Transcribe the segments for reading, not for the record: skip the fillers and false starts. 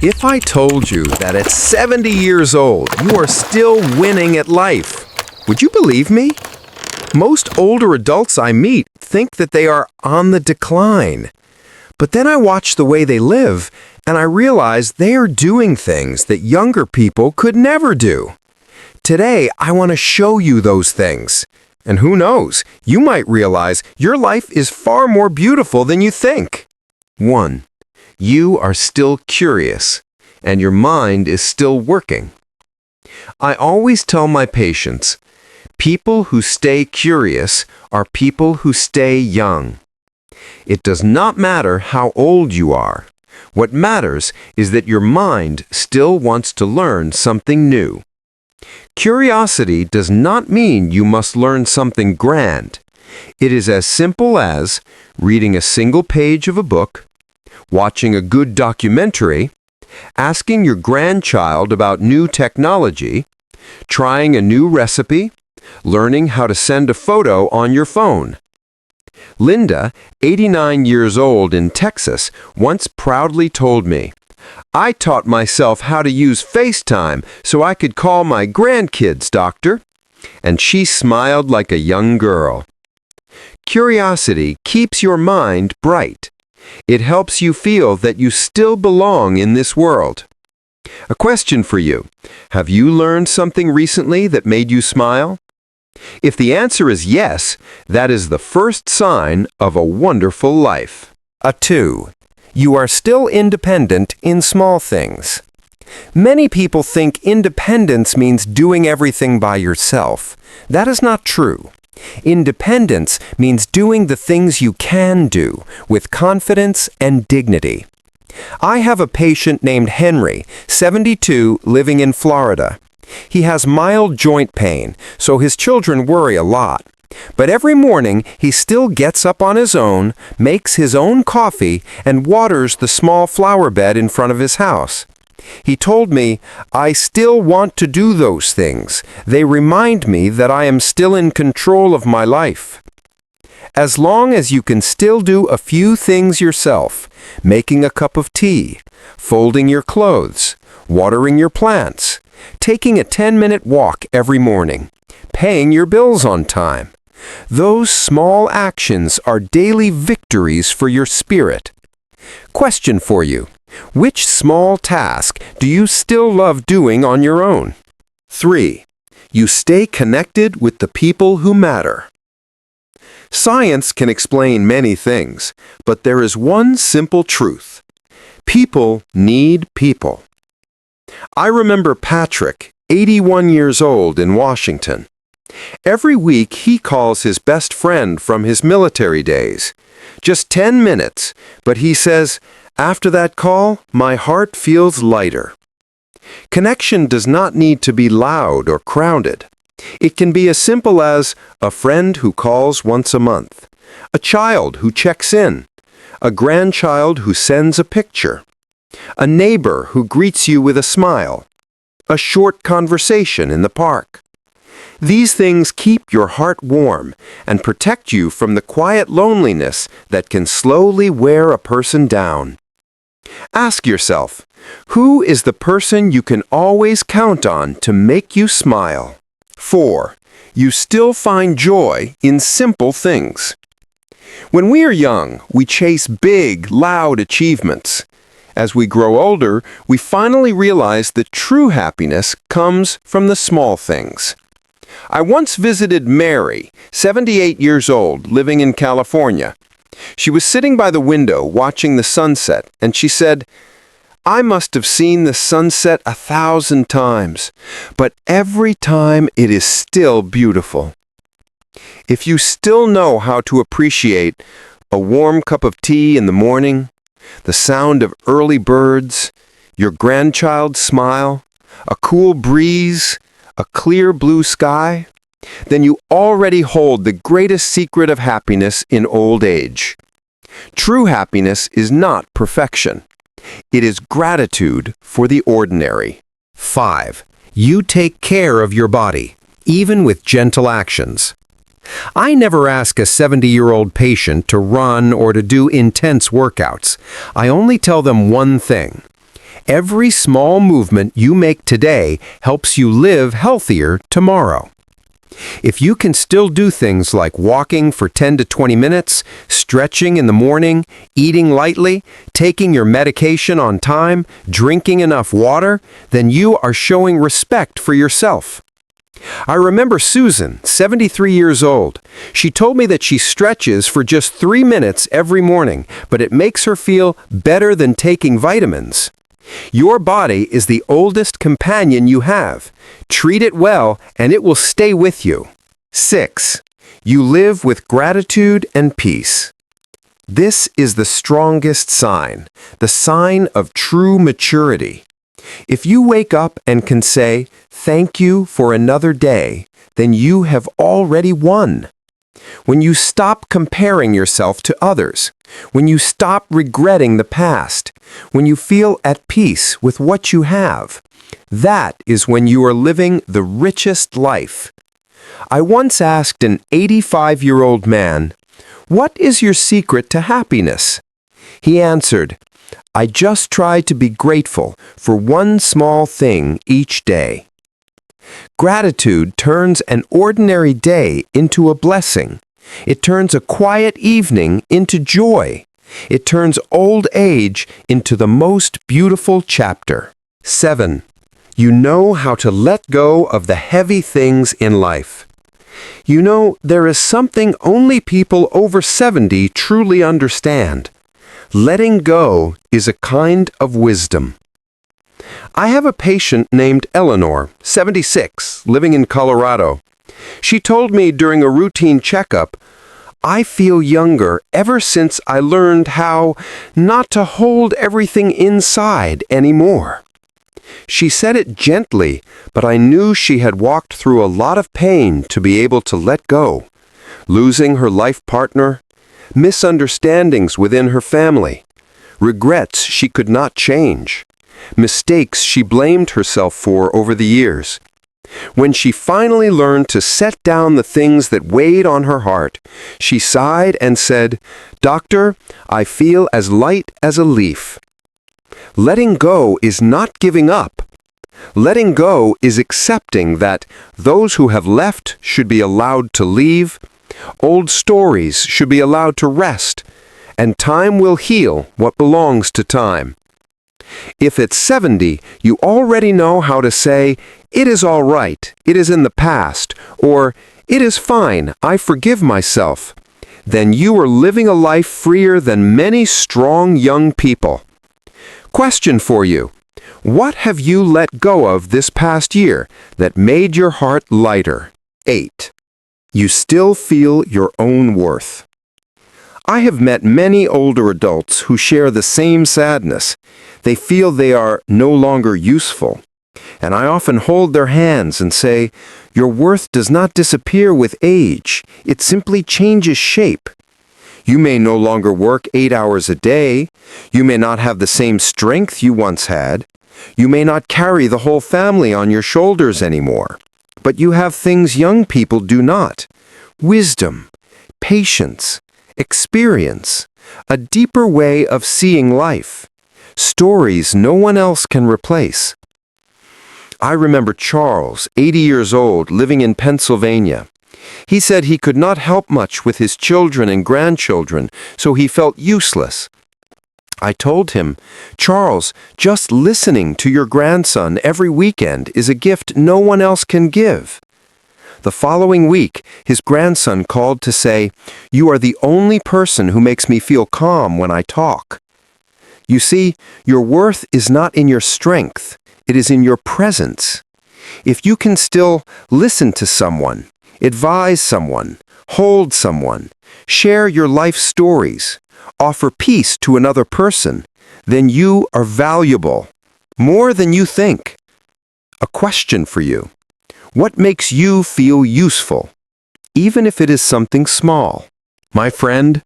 If I told you that at 70 years old, you are still winning at life, would you believe me? Most older adults I meet think that they are on the decline. But then I watch the way they live, and I realize they are doing things that younger people could never do. Today, I want to show you those things. And who knows, you might realize your life is far more beautiful than you think. 1. You are still curious, and your mind is still working. I always tell my patients, people who stay curious are people who stay young. It does not matter how old you are. What matters is that your mind still wants to learn something new. Curiosity does not mean you must learn something grand. It is as simple as reading a single page of a book, watching a good documentary, asking your grandchild about new technology, trying a new recipe, learning how to send a photo on your phone. Linda, 89 years old in Texas, once proudly told me, "I taught myself how to use FaceTime so I could call my grandkids, doctor." And she smiled like a young girl. Curiosity keeps your mind bright. It helps you feel that you still belong in this world. A question for you. Have you learned something recently that made you smile? If the answer is yes, that is the first sign of a wonderful life. 2. You are still independent in small things. Many people think independence means doing everything by yourself. That is not true. Independence means doing the things you can do with confidence and dignity. I have a patient named Henry, 72, living in Florida. He has mild joint pain, so his children worry a lot. But every morning, he still gets up on his own, makes his own coffee, and waters the small flower bed in front of his house. He told me, "I still want to do those things. They remind me that I am still in control of my life." As long as you can still do a few things yourself, making a cup of tea, folding your clothes, watering your plants, taking a 10-minute walk every morning, paying your bills on time, those small actions are daily victories for your spirit. Question for you. Which small task do you still love doing on your own? 3. You stay connected with the people who matter. Science can explain many things, but there is one simple truth. People need people. I remember Patrick, 81 years old in Washington. Every week he calls his best friend from his military days. Just 10 minutes, but he says, "After that call, my heart feels lighter." Connection does not need to be loud or crowded. It can be as simple as a friend who calls once a month, a child who checks in, a grandchild who sends a picture, a neighbor who greets you with a smile, a short conversation in the park. These things keep your heart warm and protect you from the quiet loneliness that can slowly wear a person down. Ask yourself, who is the person you can always count on to make you smile? 4. You still find joy in simple things. When we are young, we chase big, loud achievements. As we grow older, we finally realize that true happiness comes from the small things. I once visited Mary, 78 years old, living in California. She was sitting by the window watching the sunset, and she said, "I must have seen the sunset 1,000 times, but every time it is still beautiful." If you still know how to appreciate a warm cup of tea in the morning, the sound of early birds, your grandchild's smile, a cool breeze, a clear blue sky, then you already hold the greatest secret of happiness in old age. True happiness is not perfection. It is gratitude for the ordinary. 5. You take care of your body, even with gentle actions. I never ask a 70-year-old patient to run or to do intense workouts. I only tell them one thing. Every small movement you make today helps you live healthier tomorrow. If you can still do things like walking for 10 to 20 minutes, stretching in the morning, eating lightly, taking your medication on time, drinking enough water, then you are showing respect for yourself. I remember Susan, 73 years old. She told me that she stretches for just 3 minutes every morning, but it makes her feel better than taking vitamins. Your body is the oldest companion you have. Treat it well, and it will stay with you. 6. You live with gratitude and peace. This is the strongest sign, the sign of true maturity. If you wake up and can say, "Thank you for another day," then you have already won. When you stop comparing yourself to others, when you stop regretting the past, when you feel at peace with what you have, that is when you are living the richest life. I once asked an 85-year-old man, "What is your secret to happiness?" He answered, "I just try to be grateful for one small thing each day." Gratitude turns an ordinary day into a blessing. It turns a quiet evening into joy. It turns old age into the most beautiful chapter. 7. You know how to let go of the heavy things in life. You know, there is something only people over 70 truly understand. Letting go is a kind of wisdom. I have a patient named Eleanor, 76, living in Colorado. She told me during a routine checkup, "I feel younger ever since I learned how not to hold everything inside anymore." She said it gently, but I knew she had walked through a lot of pain to be able to let go. Losing her life partner, misunderstandings within her family, regrets she could not change, mistakes she blamed herself for over the years. When she finally learned to set down the things that weighed on her heart, she sighed and said, "Doctor, I feel as light as a leaf." Letting go is not giving up. Letting go is accepting that those who have left should be allowed to leave, old stories should be allowed to rest, and time will heal what belongs to time. If at 70 you already know how to say, "It is all right, it is in the past," or "It is fine, I forgive myself," then you are living a life freer than many strong young people. Question for you. What have you let go of this past year that made your heart lighter? 8. You still feel your own worth. I have met many older adults who share the same sadness. They feel they are no longer useful. And I often hold their hands and say, "Your worth does not disappear with age. It simply changes shape. You may no longer work 8 hours a day. You may not have the same strength you once had. You may not carry the whole family on your shoulders anymore. But you have things young people do not: wisdom, patience, experience, a deeper way of seeing life, stories no one else can replace." I remember Charles, 80 years old, living in Pennsylvania. He said he could not help much with his children and grandchildren, so he felt useless. I told him, "Charles, just listening to your grandson every weekend is a gift no one else can give." The following week, his grandson called to say, "You are the only person who makes me feel calm when I talk." You see, your worth is not in your strength, it is in your presence. If you can still listen to someone, advise someone, hold someone, share your life stories, offer peace to another person, then you are valuable, more than you think. A question for you. What makes you feel useful, even if it is something small? My friend,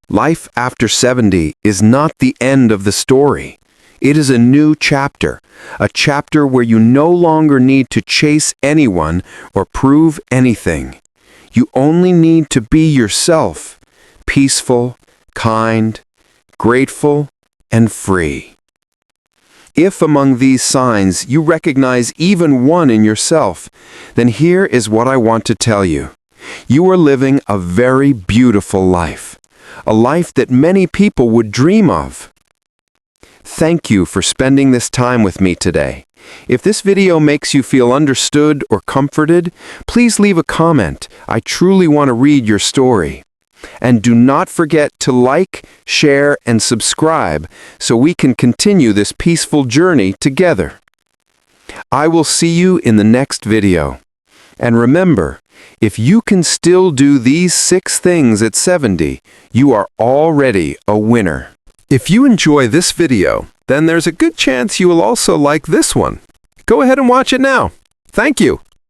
life after 70 is not the end of the story. It is a new chapter, a chapter where you no longer need to chase anyone or prove anything. You only need to be yourself, peaceful, kind, grateful, and free. If among these signs you recognize even one in yourself, then here is what I want to tell you. You are living a very beautiful life, a life that many people would dream of. Thank you for spending this time with me today. If this video makes you feel understood or comforted, please leave a comment. I truly want to read your story. And do not forget to like, share, and subscribe so we can continue this peaceful journey together. I will see you in the next video. And remember, if you can still do these 6 things at 70, you are already a winner. If you enjoy this video, then there's a good chance you will also like this one. Go ahead and watch it now. Thank you.